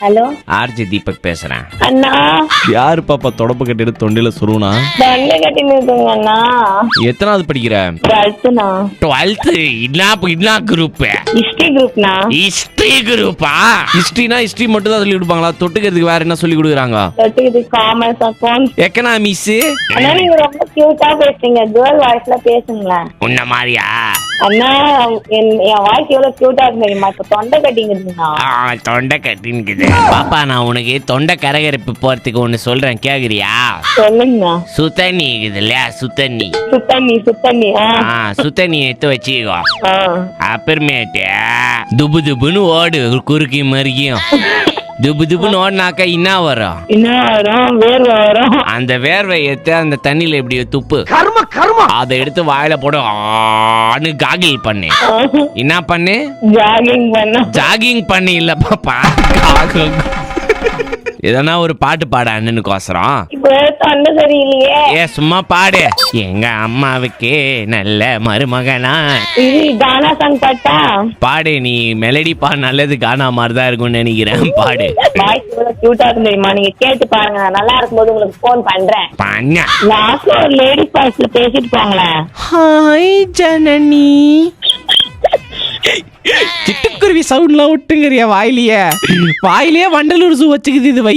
Hello, RJ Deepak பேசுறேன். அண்ணா. யாரு பாப்பா தொடப்பு கட்டிட்டு தொண்டையில சுருவனா? தொண்டை கட்டின்னு இருக்குங்க அண்ணா. எத்தனாவது படிக்கிற? 12th. 12th. என்ன குரூப்? ஹிஸ்டரி குரூப்னா. ஹிஸ்டரி குரூப்பா? ஹிஸ்டரினா ஹிஸ்டரி மட்டும் தான் சொல்லி கொடுப்பாங்களா? தொட்டுக்கிறதுக்கு வேற என்ன சொல்லி கொடுக்குறாங்க? தொட்டுக்குது காமர்ஸ், அக்கவுண்ட்ஸ். எக்கனாமிக்ஸ். அண்ணா நீங்க ரொம்ப கியூட்டா பேசுறீங்க. கேர்ள் வாய்ஸ்ல பேசுங்களேன். உன்ன மாதிரியா? அண்ணா என் வாய்ஸ் எவ்வளவு கியூட்டா இருக்கு தெரியுமா? இப்ப தொண்டை கட்டிங்கிறதுண்ணா. தொண்டை கட்டின்னுக்குது பாப்பா. நான் உனக்கு தொண்டை கரகரப்பு போறதுக்கு ஒண்ணு சொல்றேன், கேக்குறியா? சொல்லுங்கண்ணா. சுத்தண்ணி இருக்குது இல்லையா? சுத்தண்ணி சுத்தண்ணி. சுத்தண்ணி எடுத்து வச்சுக்கோ. ஆ. அப்புறமேட்டு துபு துபுன்னு ஓடு, குறுக்கி மறுக்கியும். துபு துபுன்னு ஓடினாக்கா என்ன வரும்? வேர்வை வரும். அந்த வேர்வை எடுத்து அந்த தண்ணியில இப்படி துப்பு. அதை எடுத்து வாயில போடு, காகில் பண்ணு. என்ன பண்ணு? ஜாகிங் பண்ணு இல்ல பாப்பா. எதனா ஒரு பாட்டு பாட அண்ணனுக்கோசரம். தொண்டை சரியில்லையே. சும்மா பாடு. எங்க அம்மாவுக்கு நல்ல மருமகனா. இது கானா சாங் பாட்டா? பாடு. நீ மெலடி பா, நல்லது கானா மாதிரி தான் இருக்கும்னு நினைக்கிறேன். பாடு. வாய்ஸ் எவ்வளவு கியூட்டா இருக்கு தெரியுமா? நீங்க கேட்டு பாருங்க. நல்லா இருக்கும்போது உங்களுக்கு போன் பண்றேன். லாஸ்ட் ஒரு லேடிஸ் வாய்ஸ்ல பேசிட்டு போங்களேன். ஹாய் ஜனனி. சிட்டுக்குருவி சவுண்ட்லாம் விட்டுங்கறியா? வாயிலேயே வண்டலூர் ஜூ வச்சுக்குது இது வை.